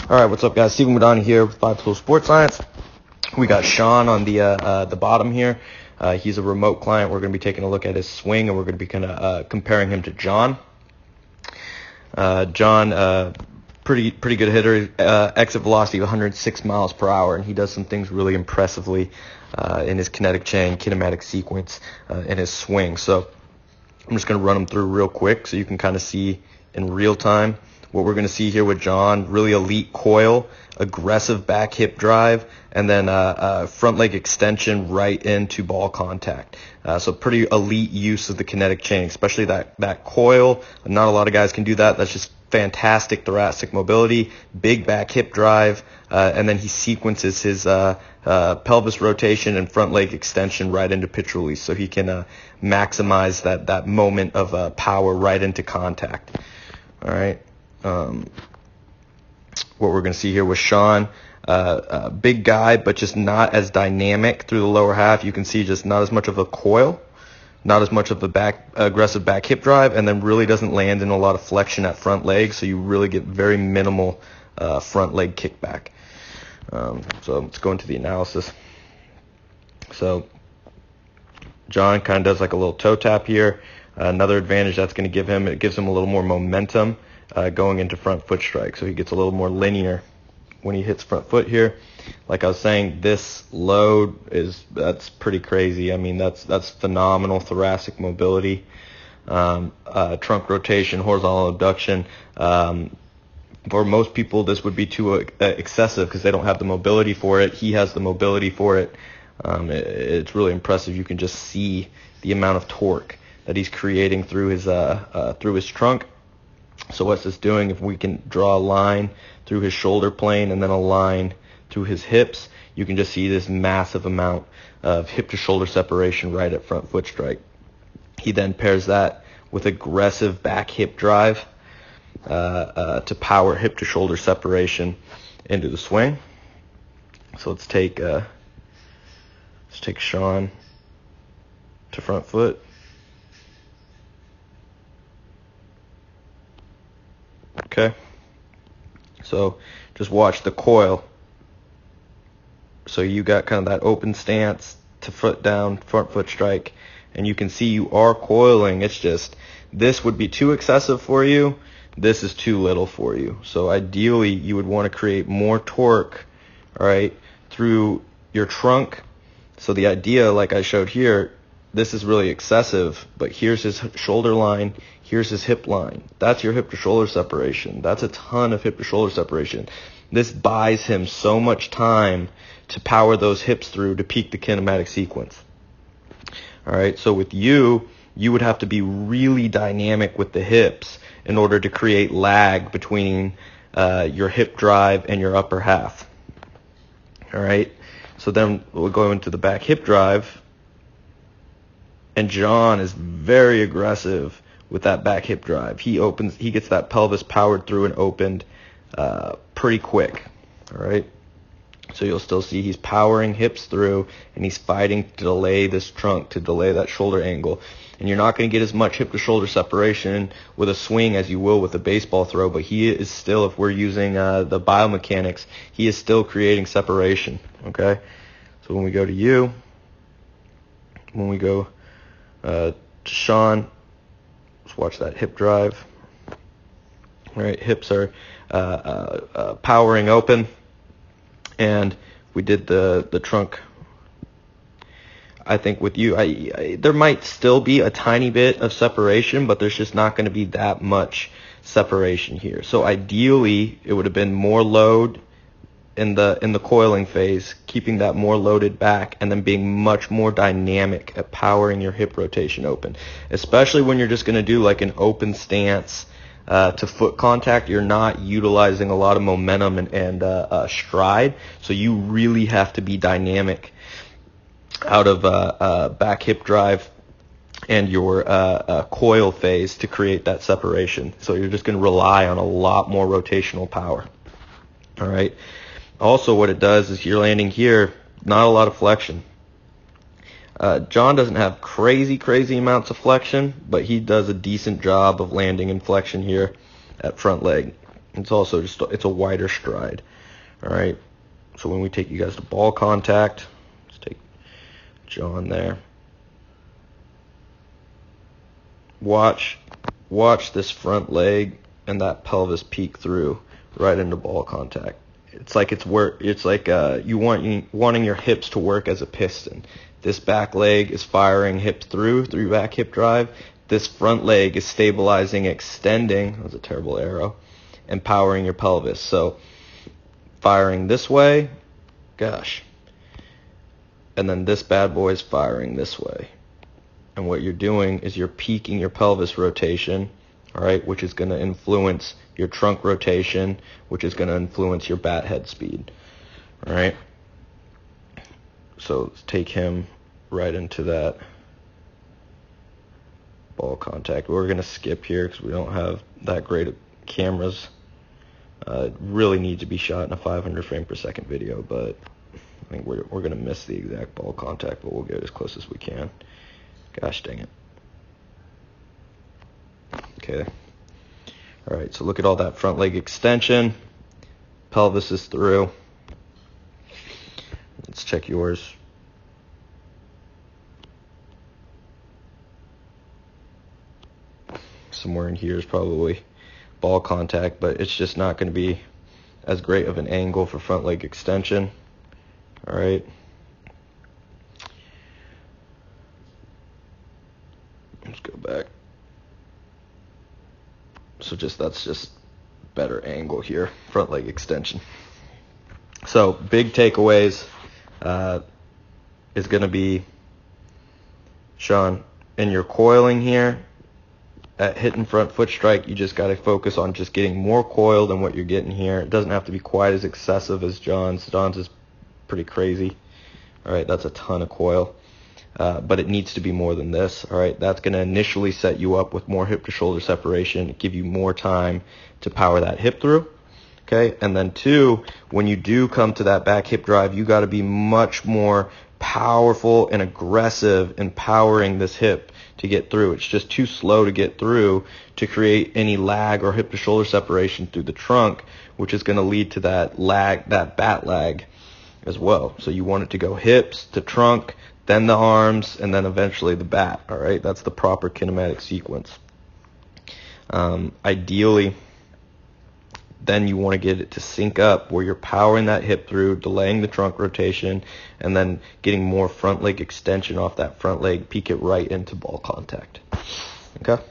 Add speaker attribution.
Speaker 1: All right, what's up, guys? Stephen Madani here with 5 Tool Sports Science. We got Sean on the bottom here. He's a remote client. We're going to be taking a look at his swing, and we're going to be kind of comparing him to John. John, pretty good hitter. Exit velocity of 106 miles per hour, and he does some things really impressively in his kinetic chain, kinematic sequence, in his swing. So I'm just going to run them through real quick so you can kind of see in real time what we're going to see here with John. Really elite coil, aggressive back hip drive, and then front leg extension right into ball contact. So pretty elite use of the kinetic chain, especially that coil. Not a lot of guys can do that. That's just fantastic thoracic mobility, big back hip drive, and then he sequences his pelvis rotation and front leg extension right into pitch release, so he can maximize that moment of power right into contact. All right. What we're going to see here with Sean, big guy, but just not as dynamic through the lower half. You can see just not as much of a coil, not as much of a aggressive back hip drive, and then really doesn't land in a lot of flexion at front leg, so you really get very minimal front leg kickback. So let's go into the analysis. So John kind of does like a little toe tap here. Another advantage that's going to give him, it gives him a little more momentum going into front foot strike, so he gets a little more linear when he hits front foot here. Like I was saying, this load that's pretty crazy. I mean, that's phenomenal thoracic mobility, trunk rotation, horizontal abduction. For most people, this would be too excessive because they don't have the mobility for it. He has the mobility for it. It's really impressive. You can just see the amount of torque that he's creating through his trunk. So what's this doing? If we can draw a line through his shoulder plane and then a line through his hips, you can just see this massive amount of hip to shoulder separation right at front foot strike. He then pairs that with aggressive back hip drive to power hip to shoulder separation into the swing. So let's take Sean to front foot. Okay, so just watch the coil. So you got kind of that open stance to foot down, front foot strike, and you can see you are coiling. It's just, this would be too excessive for you. This is too little for you. So ideally, you would want to create more torque, all right, through your trunk. So the idea, like I showed here, this is really excessive, but here's his shoulder line, here's his hip line. That's your hip to shoulder separation. That's a ton of hip to shoulder separation. This buys him so much time to power those hips through to peak the kinematic sequence. All right, so with you would have to be really dynamic with the hips in order to create lag between your hip drive and your upper half. All right, so then we'll go into the back hip drive. And John is very aggressive with that back hip drive. He gets that pelvis powered through and opened pretty quick. All right. So you'll still see he's powering hips through, and he's fighting to delay this trunk, to delay that shoulder angle. And you're not going to get as much hip to shoulder separation with a swing as you will with a baseball throw, but he is still, if we're using the biomechanics, he is still creating separation. Okay. So when we go to you, when we go to Sean, let's watch that hip drive. All right, hips are powering open, and we did the trunk. I think with you, there might still be a tiny bit of separation, but there's just not going to be that much separation here. So ideally, it would have been more load in the coiling phase, keeping that more loaded back, and then being much more dynamic at powering your hip rotation open. Especially when you're just going to do like an open stance to foot contact, you're not utilizing a lot of momentum and stride, so you really have to be dynamic out of back hip drive and your coil phase to create that separation. So you're just going to rely on a lot more rotational power. All right. Also, what it does is you're landing here, not a lot of flexion. John doesn't have crazy amounts of flexion, but he does a decent job of landing in flexion here at front leg. It's also it's a wider stride. All right. So when we take you guys to ball contact, let's take John there. Watch this front leg and that pelvis peek through right into ball contact. It's like you wanting your hips to work as a piston. This back leg is firing hips through back hip drive. This front leg is stabilizing, extending. That was a terrible arrow. And powering your pelvis. So firing this way, gosh. And then this bad boy is firing this way. And what you're doing is you're peaking your pelvis rotation, all right, which is going to influence your trunk rotation, which is going to influence your bat head speed, all right? So let's take him right into that ball contact. We're going to skip here because we don't have that great of cameras. Really need to be shot in a 500 frame per second video, but I think we're going to miss the exact ball contact, but we'll get as close as we can. Gosh dang it. Okay. All right, so look at all that front leg extension. Pelvis is through. Let's check yours. Somewhere in here is probably ball contact, but it's just not going to be as great of an angle for front leg extension. All right. Let's go back. So that's just better angle here, front leg extension. So big takeaways is going to be, Sean, in your coiling here, at hitting front foot strike, you just got to focus on just getting more coil than what you're getting here. It doesn't have to be quite as excessive as John's. John's is pretty crazy. All right, that's a ton of coil. But it needs to be more than this. All right, that's going to initially set you up with more hip to shoulder separation, give you more time to power that hip through. Okay, and then two, when you do come to that back hip drive, you got to be much more powerful and aggressive in powering this hip to get through. It's just too slow to get through to create any lag or hip to shoulder separation through the trunk, which is going to lead to that lag, that bat lag as well. So you want it to go hips to trunk, then the arms, and then eventually the bat. All right, that's the proper kinematic sequence. Ideally, then you want to get it to sync up where you're powering that hip through, delaying the trunk rotation, and then getting more front leg extension off that front leg, peek it right into ball contact. Okay?